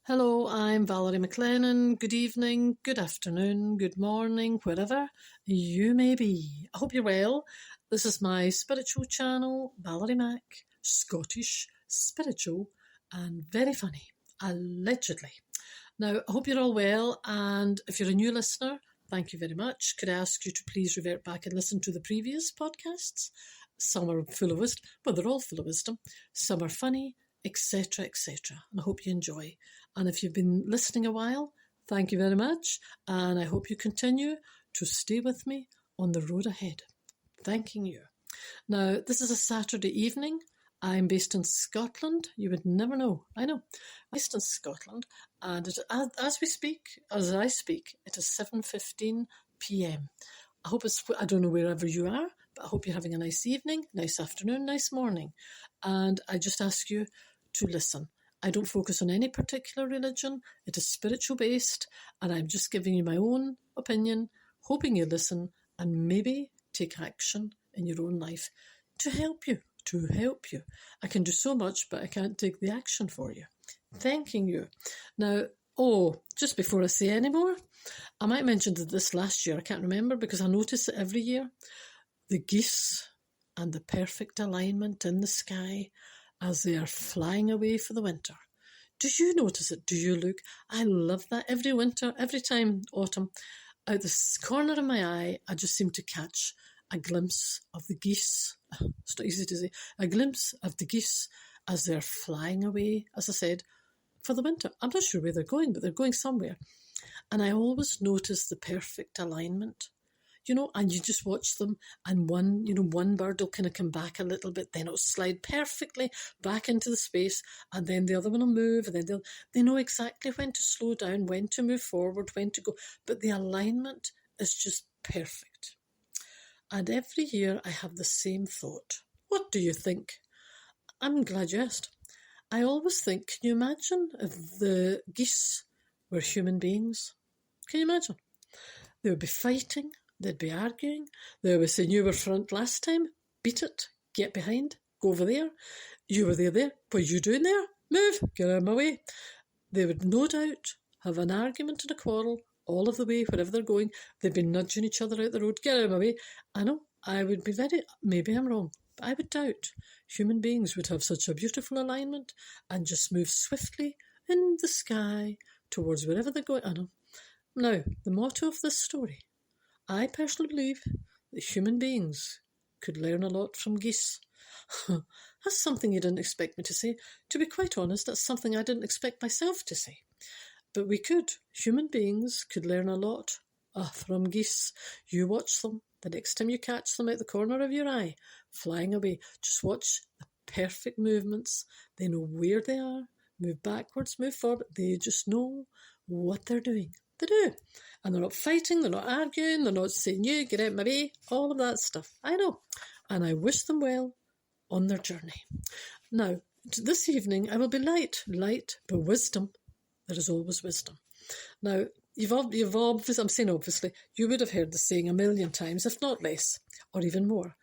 Hello, I'm Valerie McLennan. Good evening, good afternoon, good morning, wherever you may be. I hope you're well. This is my spiritual channel, Valerie Mac, Scottish, spiritual, and very funny, allegedly. Now, I hope you're all well, and if you're a new listener, thank you very much. Could I ask you to please revert back and listen to the previous podcasts? Some are full of wisdom, well, they're all full of wisdom. Some are funny, etc., etc. And I hope you enjoy. And if you've been listening a while, thank you very much. And I hope you continue to stay with me on the road ahead. Thanking you. Now, this is a Saturday evening. I'm based in Scotland. You would never know. I know. Based in Scotland. And as I speak, it is 7:15 p.m. I don't know wherever you are, but I hope you're having a nice evening, nice afternoon, nice morning. And I just ask you to listen. I don't focus on any particular religion. It is spiritual based, and I'm just giving you my own opinion, hoping you listen and maybe take action in your own life to help you. I can do so much, but I can't take the action for you. Thanking you. Now, just before I say any more, I might mention this last year, I can't remember because I notice it every year. The geese and the perfect alignment in the sky as they are flying away for the winter. Do you notice it? Do you look? I love that. Every winter, every time autumn, out the corner of my eye, I just seem to catch a glimpse of the geese. It's not easy to say. A glimpse of the geese as they're flying away, as I said, for the winter. I'm not sure where they're going, but they're going somewhere. And I always notice the perfect alignment. And you just watch them, and one bird will kind of come back a little bit, then it'll slide perfectly back into the space, and then the other one will move, and then they know exactly when to slow down, when to move forward, when to go, but the alignment is just perfect. And every year I have the same thought. What do you think? I'm glad you asked. I always think, can you imagine if the geese were human beings? Can you imagine? They would be fighting. They'd be arguing. They would say, you were front last time. Beat it. Get behind. Go over there. You were there. What are you doing there? Move. Get out of my way. They would no doubt have an argument and a quarrel all of the way, wherever they're going. They'd be nudging each other out the road. Get out of my way. I know. I would be maybe I'm wrong, but I would doubt human beings would have such a beautiful alignment and just move swiftly in the sky towards wherever they're going. I know. Now, the motto of this story. I personally believe that human beings could learn a lot from geese. That's something you didn't expect me to say. To be quite honest, that's something I didn't expect myself to say. But we could. Human beings could learn a lot from geese. You watch them. The next time you catch them out the corner of your eye, flying away, just watch the perfect movements. They know where they are. Move backwards, move forward. They just know what they're doing. They do. And they're not fighting, they're not arguing, they're not saying, you, get out of my way, all of that stuff. I know. And I wish them well on their journey. Now, this evening, I will be light, but wisdom. There is always wisdom. Now, you've obviously, I'm saying obviously, you would have heard the saying a million times, if not less, or even more.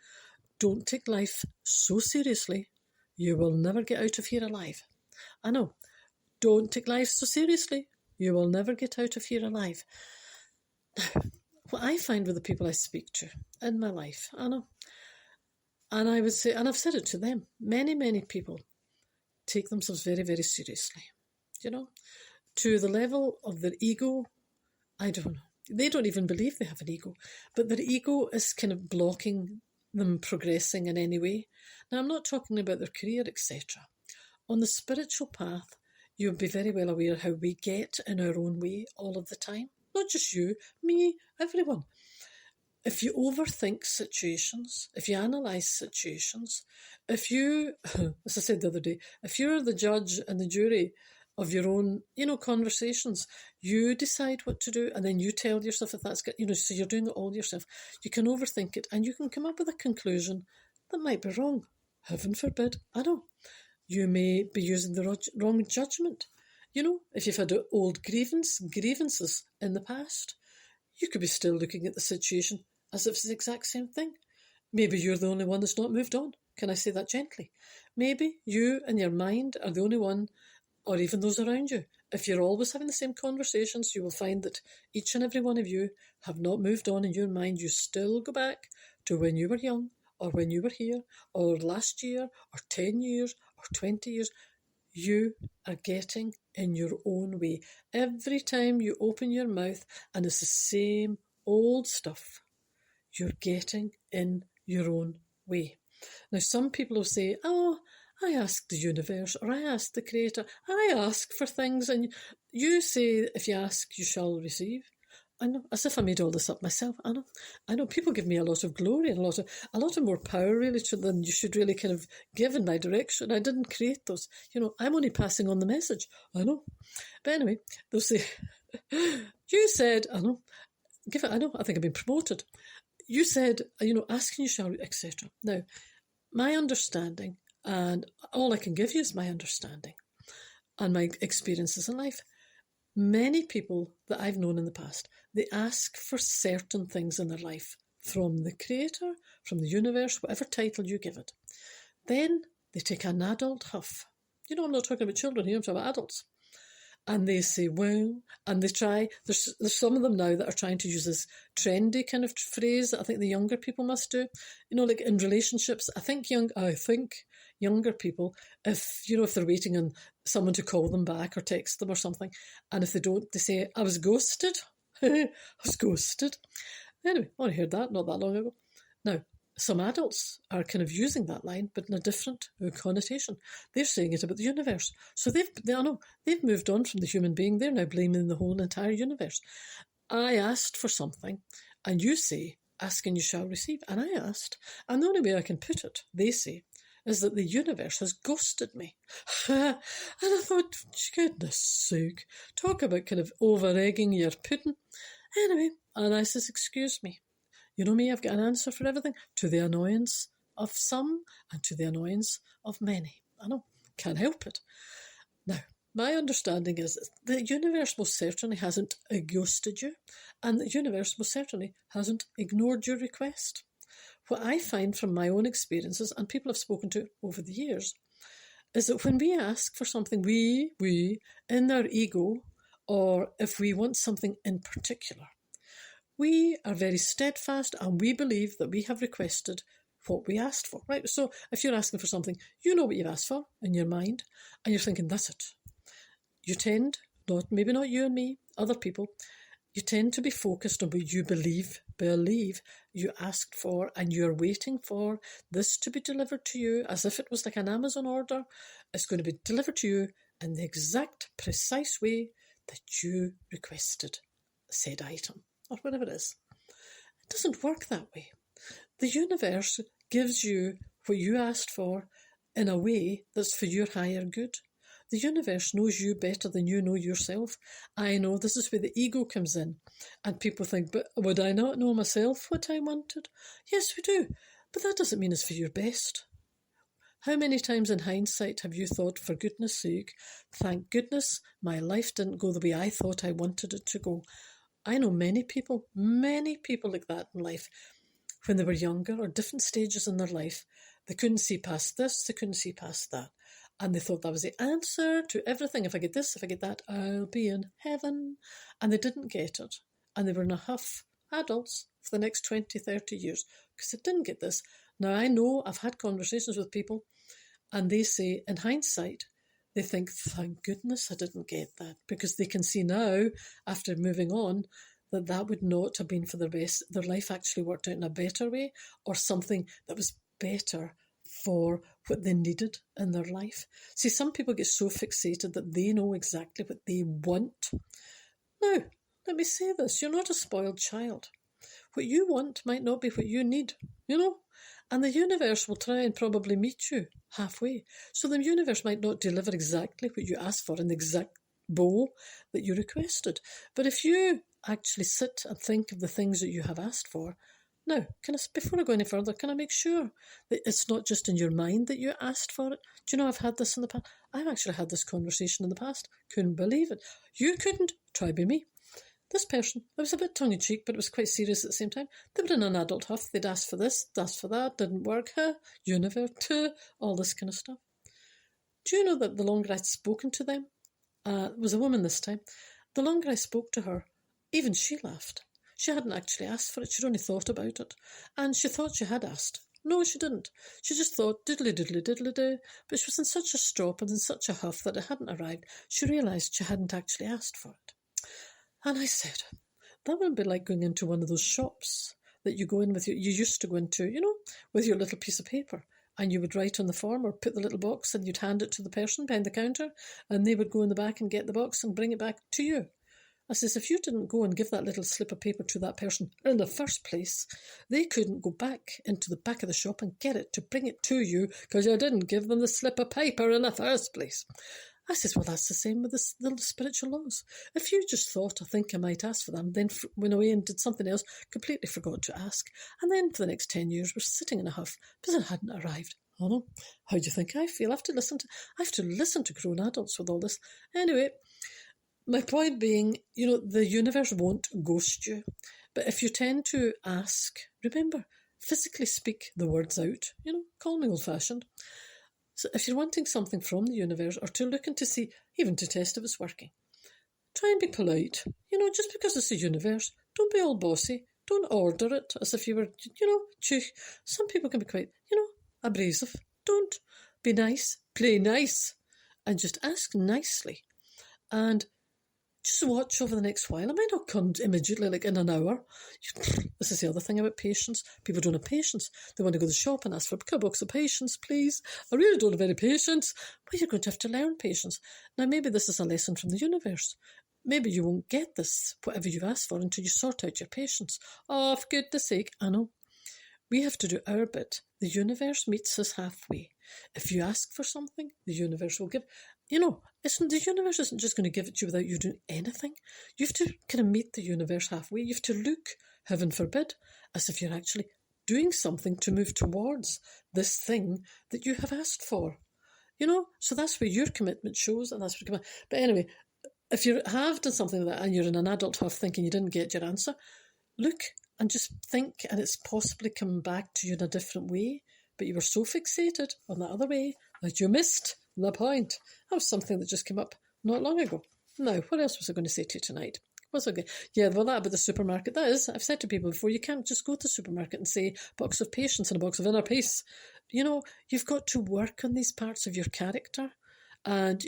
Don't take life so seriously, you will never get out of here alive. I know. Don't take life so seriously. You will never get out of here alive. Now, what I find with the people I speak to in my life, I know, and I would say, and I've said it to them, many, many people take themselves very, very seriously, to the level of their ego. I don't know. They don't even believe they have an ego, but their ego is kind of blocking them progressing in any way. Now, I'm not talking about their career, etc. On the spiritual path, you'll be very well aware how we get in our own way all of the time. Not just you, me, everyone. If you overthink situations, if you analyse situations, if you, as I said the other day, if you're the judge and the jury of your own, conversations, you decide what to do and then you tell yourself if that's good, so you're doing it all yourself. You can overthink it and you can come up with a conclusion that might be wrong. Heaven forbid. I know. You may be using the wrong judgment. If you've had old grievances in the past, you could be still looking at the situation as if it's the exact same thing. Maybe you're the only one that's not moved on. Can I say that gently? Maybe you and your mind are the only one or even those around you. If you're always having the same conversations, you will find that each and every one of you have not moved on in your mind. You still go back to when you were young, or when you were here, or last year, or 10 years, or 20 years. You are getting in your own way. Every time you open your mouth and it's the same old stuff, you're getting in your own way. Now, some people will say, oh, I ask the universe, or I ask the creator, I ask for things, and you say, if you ask, you shall receive. I know, as if I made all this up myself. I know people give me a lot of glory and a lot of more power really than you should really kind of give in my direction. I didn't create those. I'm only passing on the message. I know. But anyway, they'll say, you said, I think I've been promoted. You said, ask and you shall, etc. Now, my understanding, and all I can give you is my understanding and my experiences in life. Many people that I've known in the past, they ask for certain things in their life from the creator, from the universe, whatever title you give it. Then they take an adult huff. I'm not talking about children here, I'm talking about adults. And they say, well, and they try, there's some of them now that are trying to use this trendy kind of phrase that I think the younger people must do. Like in relationships, I think younger people, if they're waiting on someone to call them back or text them or something, and if they don't, they say, I was ghosted. I was ghosted. Anyway, I heard that not that long ago. Now, some adults are kind of using that line, but in a different connotation. They're saying it about the universe. So they've moved on from the human being. They're now blaming the whole entire universe. I asked for something, and you say, ask and you shall receive. And I asked, and the only way I can put it, they say, is that the universe has ghosted me. And I thought, goodness sake, talk about kind of over-egging your pudding. Anyway, and I says, excuse me. You know me, I've got an answer for everything, to the annoyance of some and to the annoyance of many. I know, can't help it. Now, my understanding is that the universe most certainly hasn't ghosted you, and the universe most certainly hasn't ignored your request. What I find from my own experiences, and people I've spoken to over the years, is that when we ask for something, we in our ego, or if we want something in particular, we are very steadfast and we believe that we have requested what we asked for, right? So if you're asking for something, you know what you've asked for in your mind, and you're thinking, that's it. You tend, maybe not you and me, other people, you tend to be focused on what you believe you asked for, and you're waiting for this to be delivered to you as if it was like an Amazon order. It's going to be delivered to you in the exact, precise way that you requested said item, or whatever it is. It doesn't work that way. The universe gives you what you asked for in a way that's for your higher good. The universe knows you better than you know yourself. I know this is where the ego comes in. And people think, but would I not know myself what I wanted? Yes, we do. But that doesn't mean it's for your best. How many times in hindsight have you thought, for goodness sake, thank goodness my life didn't go the way I thought I wanted it to go? I know many people like that in life. When they were younger or different stages in their life, they couldn't see past this, they couldn't see past that. And they thought that was the answer to everything. If I get this, if I get that, I'll be in heaven. And they didn't get it. And they were in a huff, adults, for the next 20, 30 years, because they didn't get this. Now, I know I've had conversations with people, and they say, in hindsight, they think, thank goodness I didn't get that, because they can see now, after moving on, that would not have been for their best. Their life actually worked out in a better way, or something that was better for what they needed in their life. See, some people get so fixated that they know exactly what they want. Now, let me say this, you're not a spoiled child. What you want might not be what you need, and the universe will try and probably meet you halfway. So the universe might not deliver exactly what you asked for in the exact bowl that you requested. But if you actually sit and think of the things that you have asked for, now, before I go any further, can I make sure that it's not just in your mind that you asked for it? Do you know I've had this in the past? I've actually had this conversation in the past. Couldn't believe it. You couldn't. Try be me. This person, it was a bit tongue-in-cheek, but it was quite serious at the same time. They were in an adult huff. They'd asked for this, asked for that, didn't work. Universe, all this kind of stuff. Do you know that the longer I'd spoken to them, It was a woman this time. The longer I spoke to her, even she laughed. She hadn't actually asked for it, she'd only thought about it. And she thought she had asked. No, she didn't. She just thought diddly diddly diddly do, but she was in such a strop and in such a huff that it hadn't arrived. She realised she hadn't actually asked for it. And I said, that would be like going into one of those shops that you go in with you used to go into, with your little piece of paper, and you would write on the form or put the little box and you'd hand it to the person behind the counter and they would go in the back and get the box and bring it back to you. I says, if you didn't go and give that little slip of paper to that person in the first place, they couldn't go back into the back of the shop and get it to bring it to you because you didn't give them the slip of paper in the first place. I says, well, that's the same with the little spiritual laws. If you just thought, I think I might ask for them, then went away and did something else, completely forgot to ask, and then for the next 10 years we're sitting in a huff because it hadn't arrived. Oh no, how do you think I feel? I have to listen to grown adults with all this. Anyway, my point being, the universe won't ghost you. But if you tend to ask, remember, physically speak the words out, call me old-fashioned. So if you're wanting something from the universe or to look and to see, even to test if it's working, try and be polite. Just because it's the universe, don't be all bossy. Don't order it as if you were, some people can be quite, abrasive. Don't be nice, play nice, and just ask nicely. And just watch over the next while. It might not come immediately, like in an hour. This is the other thing about patience. People don't have patience. They want to go to the shop and ask for a box of patience, please. I really don't have any patience. Well, you're going to have to learn patience. Now, maybe this is a lesson from the universe. Maybe you won't get this, whatever you've asked for, until you sort out your patience. Oh, for goodness sake, I know. We have to do our bit. The universe meets us halfway. If you ask for something, the universe will give. The universe isn't just going to give it to you without you doing anything. You have to kind of meet the universe halfway. You have to look, heaven forbid, as if you're actually doing something to move towards this thing that you have asked for. So that's where your commitment shows, and that's where But anyway, if you have done something like that and you're in an adult huff thinking you didn't get your answer, look and just think, and it's possibly come back to you in a different way, but you were so fixated on that other way that you missed the point. That was something that just came up not long ago. Now, what else was I going to say to you tonight? What's okay? Yeah, well, that about the supermarket. That is, I've said to people before, you can't just go to the supermarket and say, box of patience and a box of inner peace. You've got to work on these parts of your character. And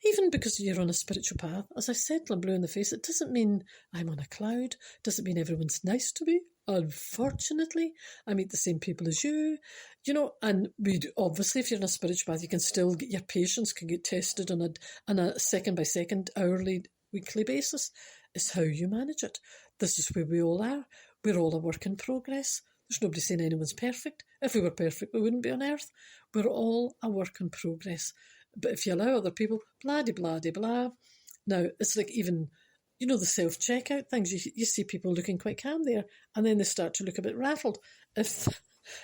even because you're on a spiritual path, as I said till I'm blue in the face, it doesn't mean I'm on a cloud. It doesn't mean everyone's nice to me. Unfortunately, I meet the same people as you, and obviously if you're in a spiritual path, you can still get your patience can get tested on a second by second, hourly, weekly basis. It's how you manage it. This is where we all are. We're all a work in progress. There's nobody saying anyone's perfect. If we were perfect, we wouldn't be on earth. We're all a work in progress. But if you allow other people, blah-de-blah-de-blah. Now, it's like even, the self-checkout things. You see people looking quite calm there, and then they start to look a bit rattled if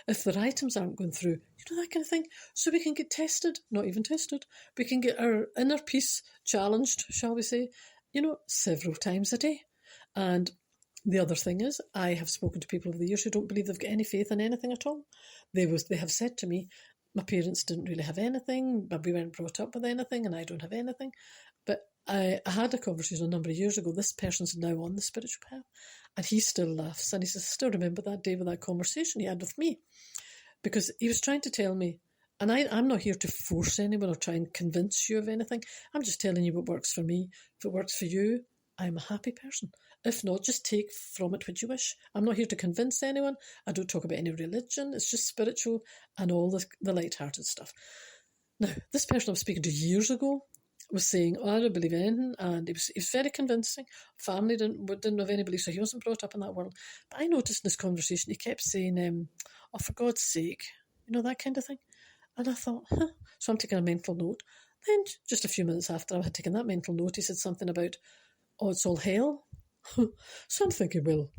their items aren't going through. That kind of thing. So we can get tested, not even tested. We can get our inner peace challenged, shall we say, several times a day. And the other thing is, I have spoken to people over the years who don't believe they've got any faith in anything at all. They have said to me, my parents didn't really have anything, but we weren't brought up with anything, and I don't have anything. But I had a conversation a number of years ago. This person's now on the spiritual path, and he still laughs. And he says, I still remember that day with that conversation he had with me, because he was trying to tell me, and I'm not here to force anyone or try and convince you of anything. I'm just telling you what works for me. If it works for you, I'm a happy person. If not, just take from it what you wish. I'm not here to convince anyone. I don't talk about any religion. It's just spiritual and all the light-hearted stuff. Now, this person I was speaking to years ago was saying, I don't believe in anything, and he was very convincing. Family didn't have any belief, so he wasn't brought up in that world. But I noticed in this conversation, he kept saying, for God's sake, that kind of thing. And I thought, So I'm taking a mental note. Then, just a few minutes after I had taken that mental note, he said something about, it's all hell. So I'm thinking, well,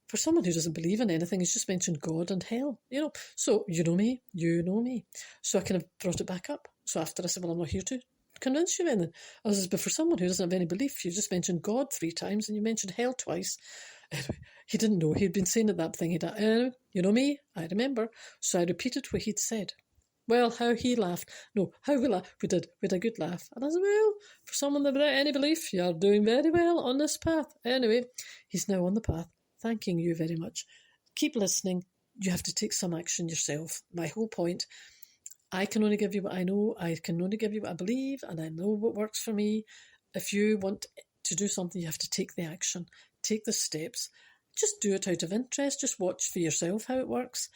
for someone who doesn't believe in anything, he's just mentioned God and hell, So you know me. So I kind of brought it back up. So after I said, well, I'm not here to convince you of anything. I said, but for someone who doesn't have any belief, you just mentioned God 3 times and you mentioned hell twice. Anyway, he didn't know. He'd been saying that thing. You know me, I remember. So I repeated what he'd said. Well, how he laughed. No, how we laughed. We had a good laugh. And I said, well, for someone without any belief, you're doing very well on this path. Anyway, he's now on the path. Thanking you very much. Keep listening. You have to take some action yourself. My whole point, I can only give you what I know. I can only give you what I believe, and I know what works for me. If you want to do something, you have to take the action, take the steps. Just do it out of interest. Just watch for yourself how it works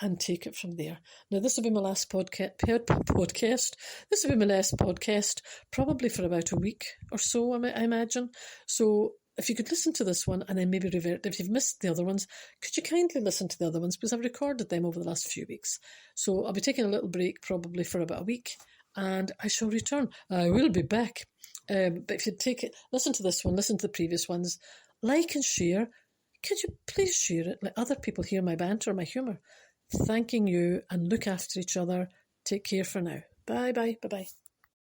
and take it from there. Now, this will be my last podcast. This will be my last podcast, probably for about a week or so, I imagine. So if you could listen to this one and then maybe revert, if you've missed the other ones, could you kindly listen to the other ones? Because I've recorded them over the last few weeks. So I'll be taking a little break probably for about a week, and I shall return. I will be back. But if you listen to this one, listen to the previous ones, like and share. Could you please share it? Let other people hear my banter, my humour. Thanking you, and look after each other. Take care for now. Bye bye. Bye bye.